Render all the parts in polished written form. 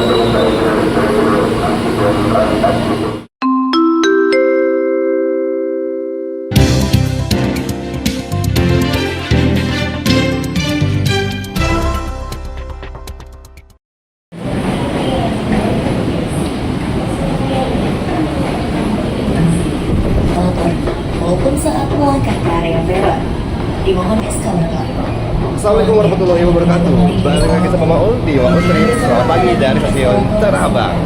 Walaupun saat melangkah ke area peron, dimohon eskalator. Assalamualaikum warahmatullahi wabarakatuh. Balik lagi sama Maul di Maul Street. Selamat pagi dari stasiun Tanah Abang.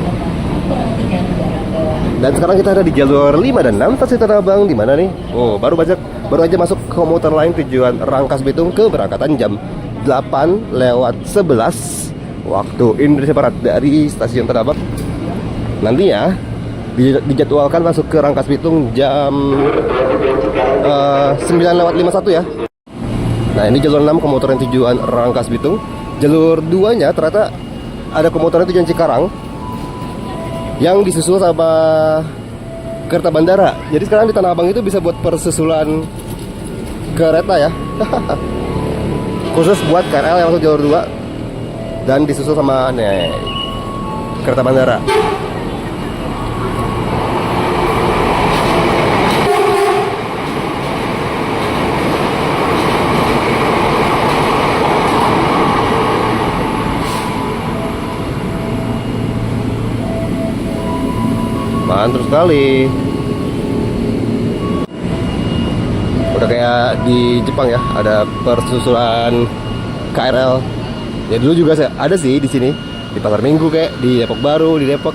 Dan sekarang kita ada di jalur 5 dan 6 stasiun Tanah Abang. Di mana nih? Oh, baru aja masuk komuter lain tujuan Rangkas Bitung keberangkatan jam 8:11 waktu Indonesia Barat dari stasiun Tanah Abang. Nantinya dijadwalkan masuk ke Rangkas Bitung jam 9:51 ya. Nah, ini jalur 6 komuter yang tujuan Rangkas Bitung. Jalur 2-nya ternyata ada komuter yang tujuan Cikarang yang disusul sama kereta bandara. Jadi sekarang di Tanah Abang itu bisa buat persusulan kereta ya. Khusus buat KRL yang masuk jalur 2 dan disusul sama kereta bandara. Mantap sekali. Udah kayak di Jepang ya, ada persusulan KRL. Ya dulu juga ada sih di sini, di Pasar Minggu kayak di Depok Baru, di Depok.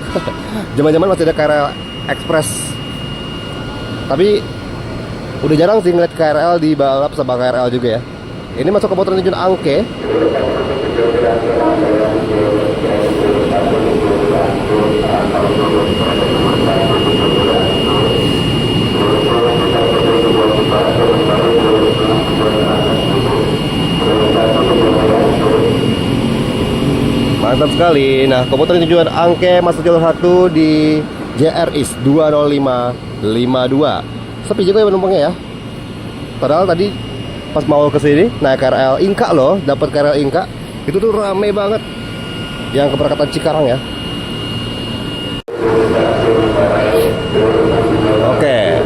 Zaman-zaman masih ada KRL Express. Tapi udah jarang sih ngeliat KRL di balap sama KRL juga ya. Ini masuk komuter tujuan Angke. Mantap sekali. Nah, komuter tujuan Angke masuk jalur 1 di JR East 20552. Sepi juga ya penumpangnya ya. Padahal tadi pas mau ke sini naik KRL Inka loh, dapat KRL Inka. Itu tuh rame banget. Yang keberangkatan Cikarang ya. Oke.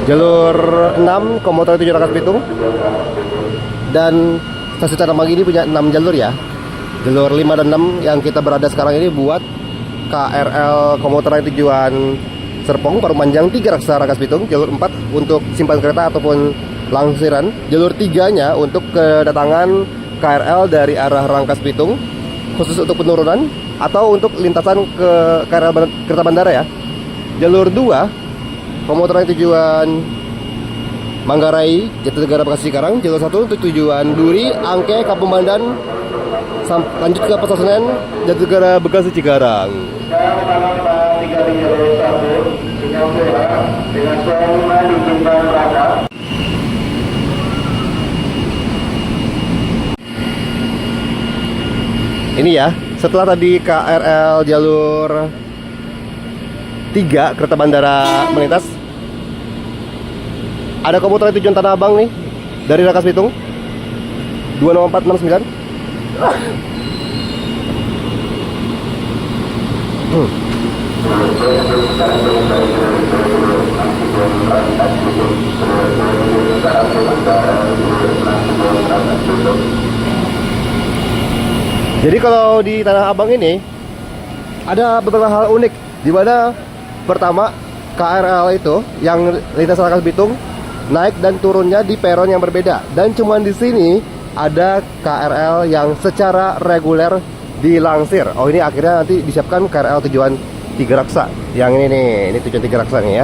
Jalur 6 komuter tujuan Rangkas Bitung. Dan stasiun Tanah Abang ini punya 6 jalur ya. Jalur 5 dan 6 yang kita berada sekarang ini buat KRL komuter tujuan Serpong, Parumanjang, 3 Raksa Rangkas Bitung. Jalur 4 untuk simpan kereta ataupun langsiran. Jalur 3-nya untuk kedatangan KRL dari arah Rangkas Bitung, khusus untuk penurunan atau untuk lintasan ke KRL kereta bandara ya. Jalur 2 komuter tujuan Manggarai, Jatinegara, Bekasi, Cikarang. Jalur 1 untuk tujuan Duri, Angke, Kampung Bandan, lanjut ke Pasar Senen, Jatinegara, Bekasi, Cikarang. Ini ya, setelah tadi KRL jalur 3 kereta bandara melintas, ada komuter tujuan Tanah Abang nih dari Rangkas Bitung 20469. Jadi kalau di Tanah Abang ini ada beberapa hal unik, di mana pertama KRL itu yang lintas Rangkas Bitung naik dan turunnya di peron yang berbeda, dan cuman di sini ada KRL yang secara reguler dilangsir. Oh, ini akhirnya nanti disiapkan KRL tujuan 3 Raksa. Yang ini nih, ini tujuan 3 Raksa nih ya.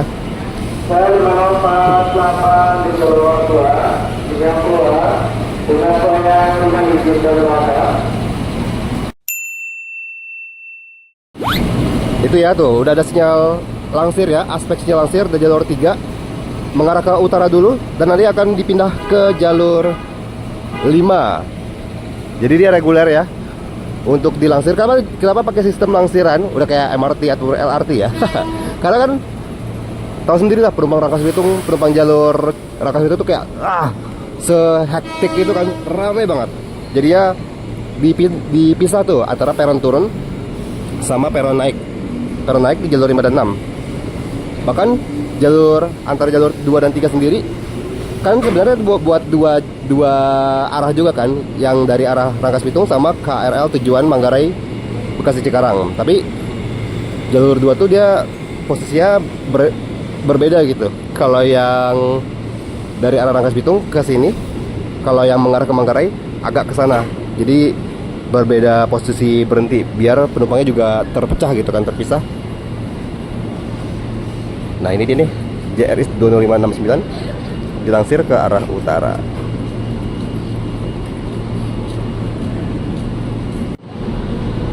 Saya 508 di jalur 2 yang keluar dengan soalnya dengan izin dari itu ya, tuh udah ada sinyal langsir ya, aspek sinyal langsir dari jalur 3 mengarah ke utara dulu, dan nanti akan dipindah ke jalur 5. Jadi dia reguler ya untuk dilangsir. Kenapa pakai sistem langsiran? Udah kayak MRT atau LRT ya. Karena kan tahu sendiri lah, penumpang Rangkas Bitung, penumpang jalur Rangkas Bitung tuh kayak sehektik itu kan, ramai banget. Jadi ya dipisah tuh antara peron turun sama peron naik. Peron naik di jalur 5 dan 6. Bahkan jalur antara jalur 2 dan 3 sendiri kan sebenarnya buat dua arah juga kan, yang dari arah Rangkas Bitung sama KRL tujuan Manggarai Bekasi Cikarang. Tapi jalur 2 tuh dia posisinya berbeda gitu. Kalau yang dari arah Rangkas Bitung ke sini, kalau yang mengarah ke Manggarai agak ke sana. Jadi berbeda posisi berhenti biar penumpangnya juga terpecah gitu kan, terpisah. Nah, ini dia nih JRS 20569 dilansir ke arah utara.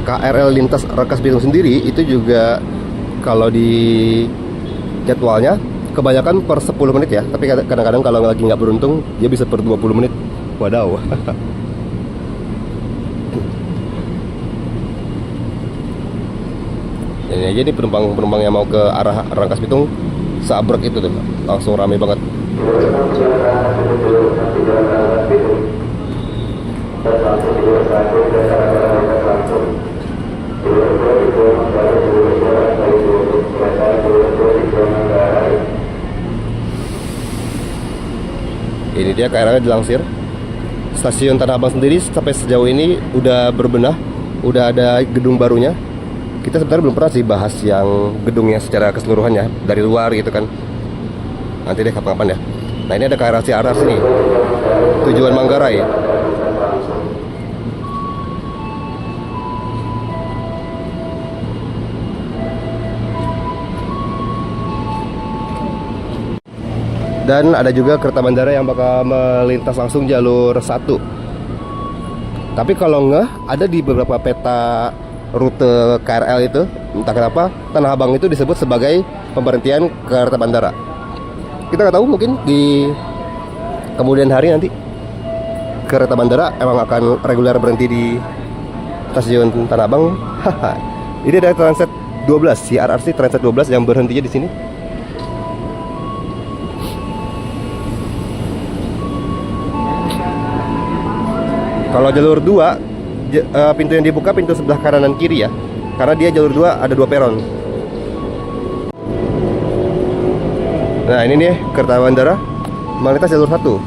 KRL lintas Rangkas Bitung sendiri itu juga kalau di jadwalnya kebanyakan per 10 menit ya, tapi kadang-kadang kalau lagi nggak beruntung dia bisa per 20 menit. Wadaw. Ini aja nih penumpang yang mau ke arah Rangkas Bitung seabrek itu tuh, langsung rame banget. Ini dia KRL dilansir. Stasiun Tanah Abang sendiri sampai sejauh ini udah berbenah, udah ada gedung barunya. Kita sebenarnya belum pernah sih bahas yang gedungnya secara keseluruhannya dari luar gitu kan. Nanti deh kapan-kapan ya. Nah, ini ada KRL CRR sini, tujuan Manggarai. Dan ada juga kereta bandara yang bakal melintas langsung jalur 1. Tapi kalau ada di beberapa peta rute KRL itu, entah kenapa Tanah Abang itu disebut sebagai pemberhentian kereta bandara. Kita nggak tahu, mungkin di kemudian hari nanti kereta bandara emang akan reguler berhenti di stasiun Tanah Abang. Ini ada Transit 12, CRRC Transit 12 yang berhentinya di sini. Kalau jalur 2, pintu yang dibuka pintu sebelah kanan dan kiri ya, karena dia jalur 2 ada 2 peron. Nah, ini nih kereta bandara melintas jalur 1.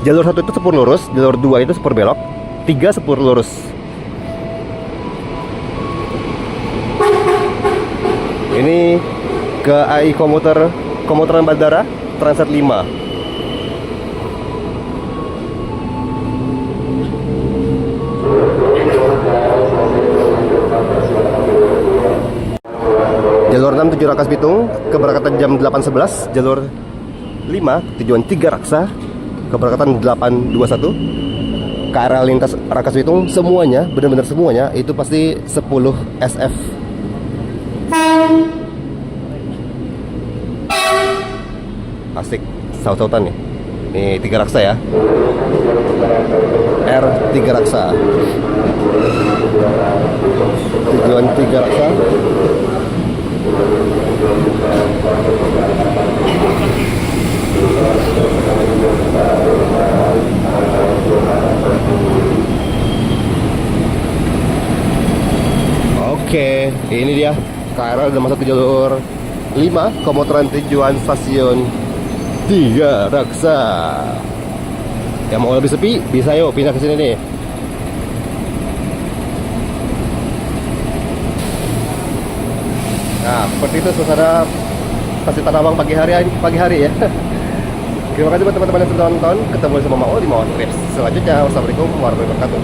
Jalur 1 itu sepur lurus, jalur 2 itu sepur belok, 3 sepur lurus. Ini ke AI komuteran bandara Transit 5. Jalur 6 tujuan Rangkas Bitung keberangkatan jam 8.11, jalur 5 tujuan 3 Raksa keberangkatan 8.21. KRL lintas Rangkas Bitung semuanya, benar-benar semuanya itu pasti 10 SF. Asik, saut-sautan nih. Ini 3 Raksa ya. R3 Raksa. Tujuan 3 Raksa. Oke, ini dia KRL udah masuk ke jalur 5 komuteran tujuan stasiun 3 Raksa. Yang mau lebih sepi bisa yuk pindah ke sini nih. Nah, seperti itu suasana stasiun Tanah Abang pagi hari ya. Terima kasih buat teman-teman yang sudah nonton. Ketemu sama Mao di Mao Trips selanjutnya. Wassalamualaikum warahmatullahi wabarakatuh.